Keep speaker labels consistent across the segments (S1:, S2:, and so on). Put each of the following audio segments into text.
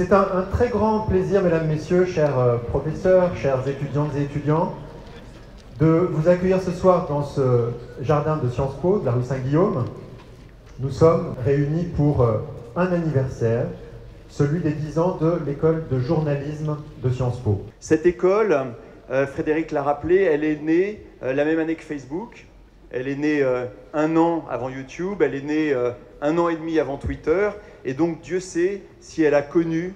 S1: C'est un très grand plaisir, mesdames, messieurs, chers professeurs, chers étudiantes et étudiants, de vous accueillir ce soir dans ce jardin de Sciences Po de la rue Saint-Guillaume. Nous sommes réunis pour un anniversaire, celui des 10 ans de l'école de journalisme de Sciences Po. Cette école, Frédéric l'a rappelé, elle est née la même année que Facebook. Elle est née un an avant YouTube, elle est née un an et demi avant Twitter. Et donc Dieu sait si elle a connu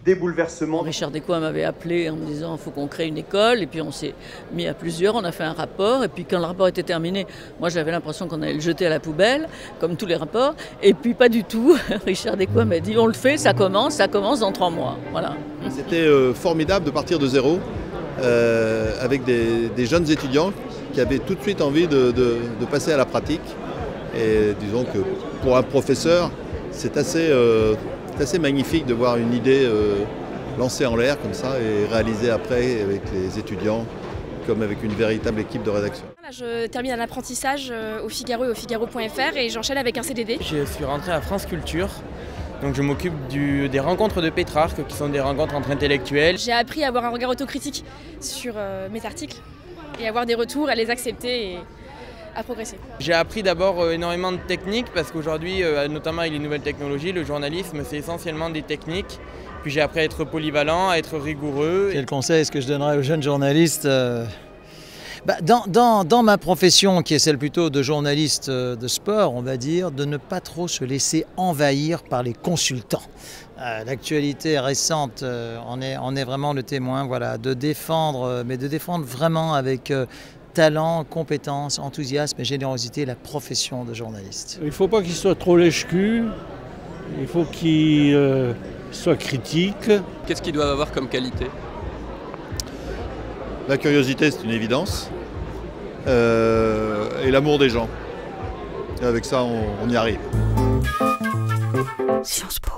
S1: des bouleversements.
S2: Richard Descoings m'avait appelé en me disant il faut qu'on crée une école, et puis on s'est mis à plusieurs, on a fait un rapport, et puis quand le rapport était terminé, moi j'avais l'impression qu'on allait le jeter à la poubelle, comme tous les rapports, et puis pas du tout. Richard Descoings m'a dit on le fait, ça commence dans 3 mois. Voilà.
S3: C'était formidable de partir de zéro avec des jeunes étudiants qui avaient tout de suite envie de passer à la pratique. Et disons que pour un professeur, c'est assez magnifique de voir une idée lancée en l'air comme ça et réalisée après avec les étudiants comme avec une véritable équipe de rédaction.
S4: Là, je termine un apprentissage au Figaro et au Figaro.fr et j'enchaîne avec un CDD.
S5: Je suis rentré à France Culture, donc je m'occupe des rencontres de Pétrarque qui sont des rencontres entre intellectuels.
S4: J'ai appris à avoir un regard autocritique sur mes articles et à avoir des retours, à les accepter et à progresser.
S5: J'ai appris d'abord énormément de techniques parce qu'aujourd'hui, notamment avec les nouvelles technologies, le journalisme c'est essentiellement des techniques. Puis j'ai appris à être polyvalent, à être rigoureux.
S6: Quel conseil est-ce que je donnerais aux jeunes journalistes dans ma profession, qui est celle plutôt de journaliste de sport, on va dire, de ne pas trop se laisser envahir par les consultants. L'actualité récente, on est vraiment le témoin, voilà, de défendre, mais de défendre vraiment avec talent, compétence, enthousiasme et générosité la profession de journaliste.
S7: Il ne faut pas qu'il soit trop lèche-cul, il faut qu'il soit critique.
S8: Qu'est-ce qu'ils doivent avoir comme qualité?
S3: La curiosité, c'est une évidence, et l'amour des gens. Et avec ça, on y arrive.
S9: Sciences Po.